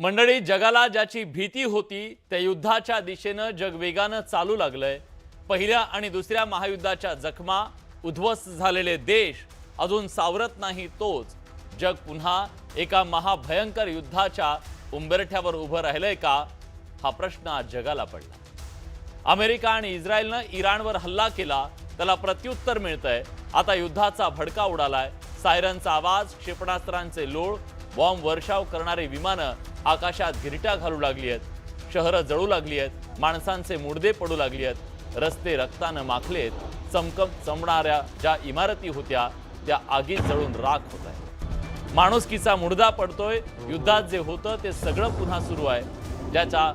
मंडळी, जगाला ज्याची भीती होती त्या युद्धाच्या दिशेनं जग वेगानं चालू लागलंय। पहिल्या आणि दुसऱ्या महायुद्धाच्या जखमा, उद्ध्वस्त झालेले देश अजून सावरत नाही तोच जग पुन्हा एका महाभयंकर युद्धाच्या उंबरठ्यावर उभं राहिलंय का, हा प्रश्न आज जगाला पडला। अमेरिका आणि इस्रायलनं इराणवर हल्ला केला, त्याला प्रत्युत्तर मिळतंय। आता युद्धाचा भडका उडालाय। सायरनचा आवाज, क्षेपणास्त्रांचे लोळ, बॉम्ब वर्षाव करणारी विमानं आकाशात गिरट्या घालू लागली आहेत, शहरं जळू लागली आहेत, माणसांचे मुडदे पडू लागली आहेत, रस्ते रक्तानं माखलेत, चमणाऱ्या ज्या इमारती होत्या त्या आगीत जळून राख होत आहेत। माणुसकीचा मुडदा पडतोय। युद्धात जे होतं ते सगळं पुन्हा सुरू आहे, ज्याचा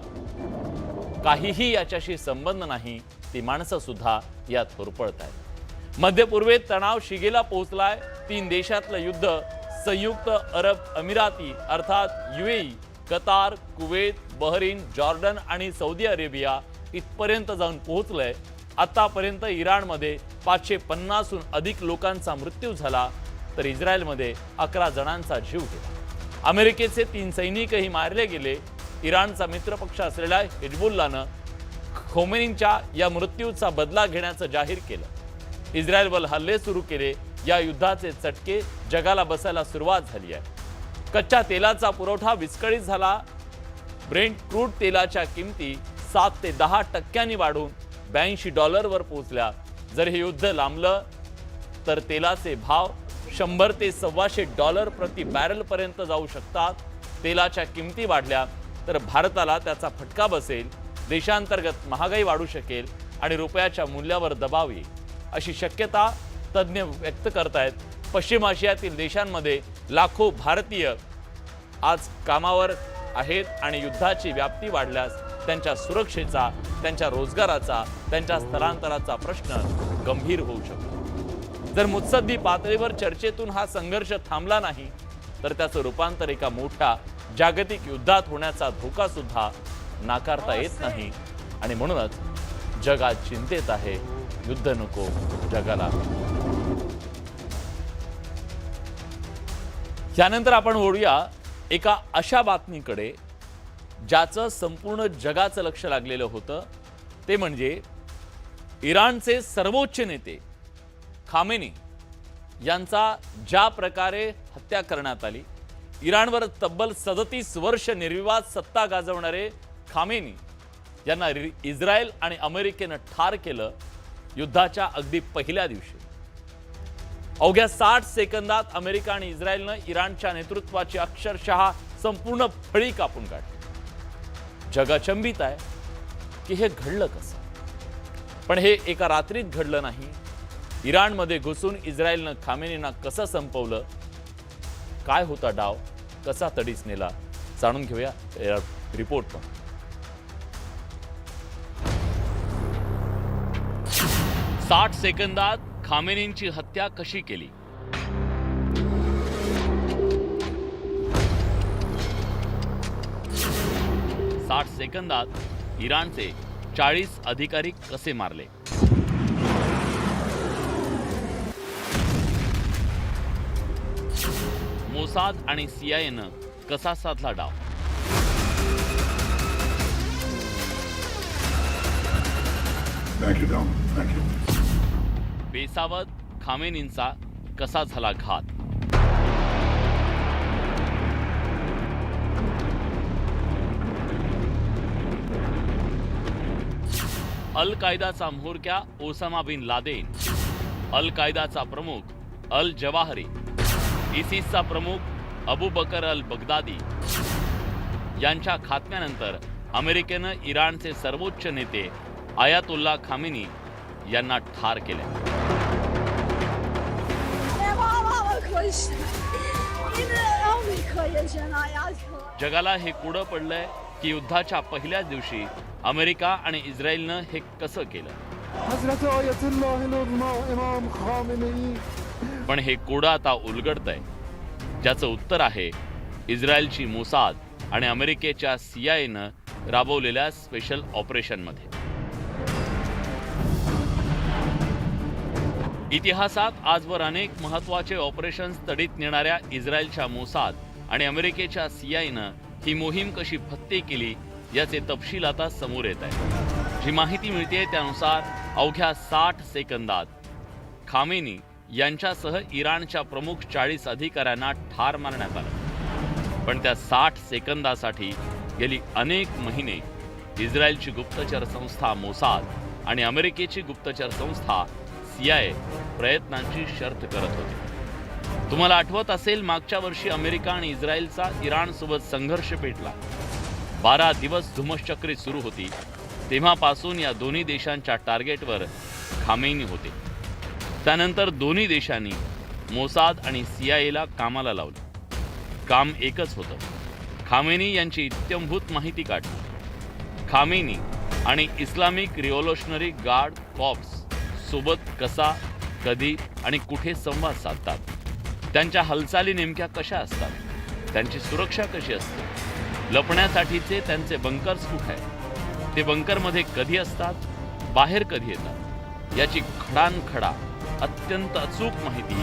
काहीही याच्याशी संबंध नाही, ती माणसं सुद्धा यात होरपळत आहेत। मध्य पूर्वेत तणाव शिगेला पोहोचलाय। 3 देशातलं युद्ध संयुक्त अरब अमिराती अर्थात UAE, Qatar, Kuwait, Bahrain, Jordan आणि सौदी अरेबिया इथपर्यंत जाऊन पोहोचलंय। आतापर्यंत इराणमध्ये 550हून अधिक लोकांचा मृत्यू झाला, तर इस्रायलमध्ये 11 जणांचा जीव गेला। अमेरिकेचे 3 सैनिकही मारले गेले। इराणचा मित्रपक्ष असलेल्या हिजबुल्लानं खोमेनींच्या या मृत्यूचा बदला घेण्याचं जाहीर केलं। इस्रायलवर हल्ले सुरू केले। या युद्धाचे चटके जगाला बसायला सुरुवात झाली आहे। कच्च्या तेलाचा पुरवठा विस्कळीत झाला। ब्रेंट क्रूड तेलाच्या किमती 7 ते 10% वाढून $82 पोहोचल्या। जर हे युद्ध लांबलं तर तेलाचे भाव $100 ते $125 प्रति बॅरल पर्यंत जाऊ शकतात। तेलाच्या किमती वाढल्या तर भारताला त्याचा फटका बसेल, देशांतर्गत महागाई वाढू शकेल आणि रुपयाच्या मूल्यावर दबाव येईल, अशी शक्यता तज्ञ व्यक्त करतायत। पश्चिम आशियातील देशांमध्ये लाखो भारतीय आज कामावर आहेत आणि युद्धाची व्याप्ती वाढल्यास त्यांच्या सुरक्षेचा, त्यांच्या रोजगाराचा, त्यांच्या स्थलांतराचा प्रश्न गंभीर होऊ शकतो। जर मुत्सद्दी पातळीवर चर्चेतून हा संघर्ष थांबला नाही तर त्याचं रूपांतर एका मोठ्या जागतिक युद्धात होण्याचा धोका सुद्धा नाकारता येत नाही आणि म्हणूनच जग आज चिंतेत आहे। युद्ध नको जगाला। त्यानंतर आपण वळूया एका अशा बातमीकडे ज्याचं संपूर्ण जगाचं लक्ष लागलेलं होतं, ते म्हणजे इराणचे सर्वोच्च नेते खामेनी यांचा ज्या प्रकारे हत्या करण्यात आली। इराणवर तब्बल 37 वर्ष निर्विवाद सत्ता गाजवणारे खामेनी यांना इस्रायल आणि अमेरिकेनं ठार केलं युद्धाच्या अगदी पहिल्या दिवशी। अवघ्या 60 सेकंदात अमेरिका आणि इस्रायलनं इराणच्या नेतृत्वाची अक्षरशः संपूर्ण फळी कापून काढली। जग अचंबित आहे की हे घडलं कसं, पण हे एका रात्रीत घडलं नाही। इराणमध्ये घुसून इस्रायलनं खामेनींना कसं संपवलं, काय होता डाव, कसा तडीस नेला, जाणून घेऊया या रिपोर्टमध्ये। 60 सेकंदात खामेनींची हत्या कशी केली। साठ सेकंदात इराणचे 40 अधिकारी कसे मारले। मोसाद आणि CIAनं कसा साधला डाव। बेसावत खामेनींचा कसा झाला घात। अल कायदाचा म्होरक्या ओसामा बिन लादेन, अल कायदाचा प्रमुख अल जवाहरी, ISISचा प्रमुख अबू बकर अल बगदादी यांच्या खात्म्यानंतर अमेरिकेनं इराणचे सर्वोच्च नेते आयातुल्ला खामेनी यांना ठार केले। जगाला हे कुडं पडलंय की युद्धाच्या पहिल्याच दिवशी अमेरिका आणि इस्रायलनं हे कसं केलं। पण हे कोडं आता उलगडतंय, ज्याचं उत्तर आहे इस्रायलची मोसाद आणि अमेरिकेच्या CIAनं राबवलेल्या स्पेशल ऑपरेशनमध्ये। इतिहासात आजवर अनेक महत्त्वाचे ऑपरेशन्स तडीत नेणाऱ्या इस्रायलच्या मोसाद आणि अमेरिकेच्या CIAनं ही मोहीम कशी फत्ते केली याचे तपशील आता समोर येत आहे। जी माहिती मिळते त्यानुसार अवघ्या 60 सेकंदात खामेनी यांच्यासह इराणच्या प्रमुख 40 अधिकाऱ्यांना ठार मारण्यात आलं। पण त्या 60 सेकंदासाठी गेली अनेक महिने इस्रायलची गुप्तचर संस्था मोसाद आणि अमेरिकेची गुप्तचर संस्था CIA प्रयत्नांची शर्त करत होते। तुम्हाला आठवत असेल, मागच्या वर्षी अमेरिका आणि इस्रायलचा इराणसोबत संघर्ष पेटला। 12 दिवस धुमश्चक्री सुरू होती। तेव्हापासून या दोन्ही देशांच्या टार्गेटवर खामेनी होते। त्यानंतर दोन्ही देशांनी मोसाद आणि CIAला कामाला लावले। काम एकच होतं, खामेनी यांची इत्यंभूत माहिती काढणे। खामेनी आणि इस्लामिक रिव्होल्युशनरी गार्ड कॉर्प्स सोबत कसा, कधी आणि कुठे संवाद साधतात, त्यांच्या हालचाली नेमक्या कशा असतात, त्यांची सुरक्षा कशी असते, लपण्यासाठीचे त्यांचे बंकर्स कुठे आहेत, ते बंकरमध्ये कधी असतात, बाहेर कधी येतात, याची खडानखडा अत्यंत अचूक माहिती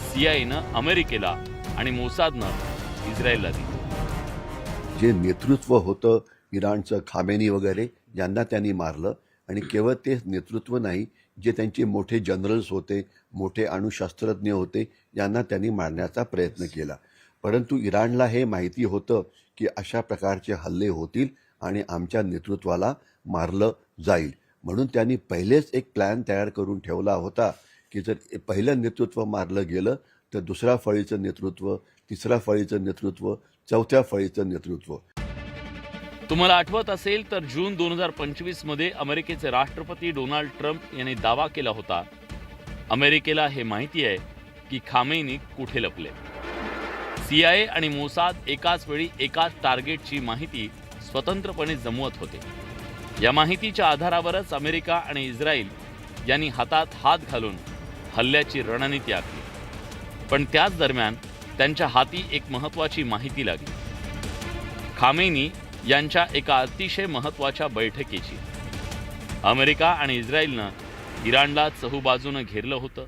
CIAनं अमेरिकेला आणि मोसादनं इस्रायलला दिली। जे नेतृत्व होतं इराणचं, खामेनी वगैरे यांना त्यांनी मारलं। आणि केवळ ते नेतृत्व नाही, जे त्यांचे मोठे जनरल्स होते, मोठे अणुशास्त्रज्ञ होते, यांना त्यांनी मारण्याचा प्रयत्न केला। परंतु इराणला हे माहिती होतं की अशा प्रकारचे हल्ले होतील आणि आमच्या नेतृत्वाला मारलं जाईल, म्हणून त्यांनी पहिलेच एक प्लॅन तयार करून ठेवला होता की जर पहिलं नेतृत्व मारलं गेलं तर दुसऱ्या फळीचं नेतृत्व, तिसऱ्या फळीचं नेतृत्व, चौथ्या फळीचं नेतृत्व। तुम्हाला आठवत असेल तर जून 2025 मध्ये अमेरिकेचे राष्ट्रपती डोनाल्ड ट्रम्प यांनी दावा केला होता, अमेरिकेला हे माहिती आहे की खामेनी कुठे लपले। CIA आणि मोसाद एकाच वेळी एकाच टार्गेटची माहिती स्वतंत्रपणे जमवत होते। या माहितीच्या आधारावरच अमेरिका आणि इस्रायल यांनी हातात हात घालून हल्ल्याची रणनीती आखली। पण त्याच दरम्यान त्यांच्या हाती एक महत्त्वाची माहिती लागली, खामेनी यांच्या एका अतिशय महत्त्वाच्या बैठकीची। अमेरिका आणि इस्रायलनं इराणला चहूबाजूनं घेरलं होतं।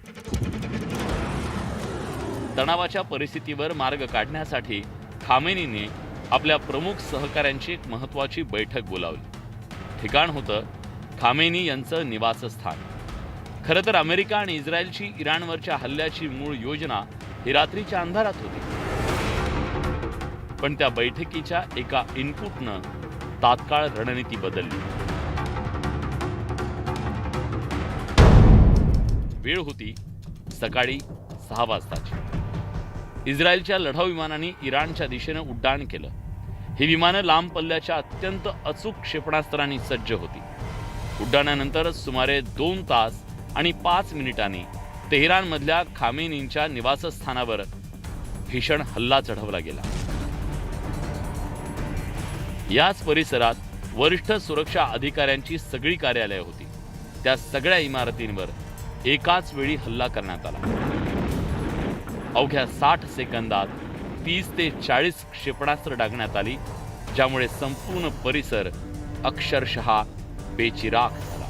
तणावाच्या परिस्थितीवर मार्ग काढण्यासाठी खामेनीने आपल्या प्रमुख सहकाऱ्यांची एक महत्त्वाची बैठक बोलावली। ठिकाण होतं खामेनी यांचं निवासस्थान। खरं तर अमेरिका आणि इस्रायलची इराणवरच्या हल्ल्याची मूळ योजना ही रात्रीच्या अंधारात होती, पण त्या बैठकीच्या एका इनपुटनं तात्काळ रणनीती बदलली। वेळ होती सकाळी 6 वाजताची। इस्रायलच्या लढाऊ विमानांनी इराणच्या दिशेनं उड्डाण केलं। ही विमानं लांब पल्ल्याच्या अत्यंत अचूक क्षेपणास्त्रांनी सज्ज होती। उड्डाणानंतर सुमारे 2 तास आणि 5 मिनिटांनी तेहरानमधल्या खामेनींच्या निवासस्थानावर भीषण हल्ला चढवला गेला। याच परिसरात वरिष्ठ सुरक्षा अधिकाऱ्यांची सगळी कार्यालये होती। त्या सगळ्या इमारतींवर एकाच वेळी हल्ला करण्यात आला। अवघ्या 60 सेकंदात 30 ते 40 क्षेपणास्त्र डागण्यात आली, ज्यामुळे संपूर्ण परिसर अक्षरशः बेचिराख झाला।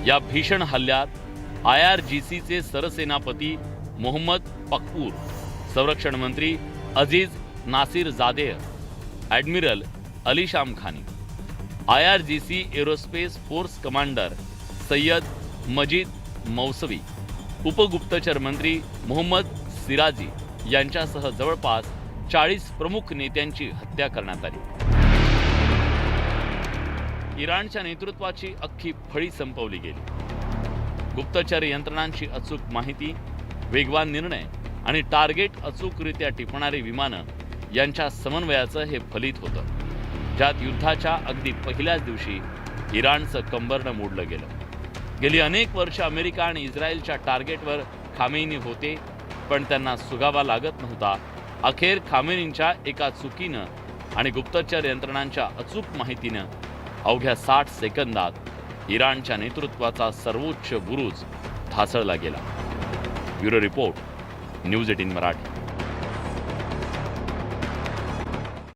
या भीषण हल्ल्यात IRGCचे सरसेनापती मोहम्मद पकपूर, संरक्षण मंत्री Aziz Nasirzadeh, admiral Ali Shamkhani, IRGC aerospace force commander Sayyed Majid Mousavi, उपगुप्तचर मंत्री मोहम्मद सिराजी यांच्यासह जवळपास 40 प्रमुख नेत्यांची हत्या करण्यात आली। इराणच्या नेतृत्वाची अख्खी फळी संपवली गेली। गुप्तचर यंत्रणांची अचूक माहिती, वेगवान निर्णय आणि टार्गेट अचूकरित्या टिपणारी विमानं यांच्या समन्वयाचं हे फलित होतं, ज्यात युद्धाच्या अगदी पहिल्याच दिवशी इराणचं कंबरडं मोडलं गेलं। गेली अनेक वर्ष अमेरिका आणि इस्रायलच्या टार्गेटवर खामेनी होते, पण त्यांना सुगावा लागत नव्हता। अखेर खामेनींच्या एका चुकीनं आणि गुप्तचर यंत्रणांच्या अचूक माहितीनं अवघ्या 60 सेकंदात इराणच्या नेतृत्वाचा सर्वोच्च बुरुज ढासळला गेला। Bureau report, news 18 Marathi.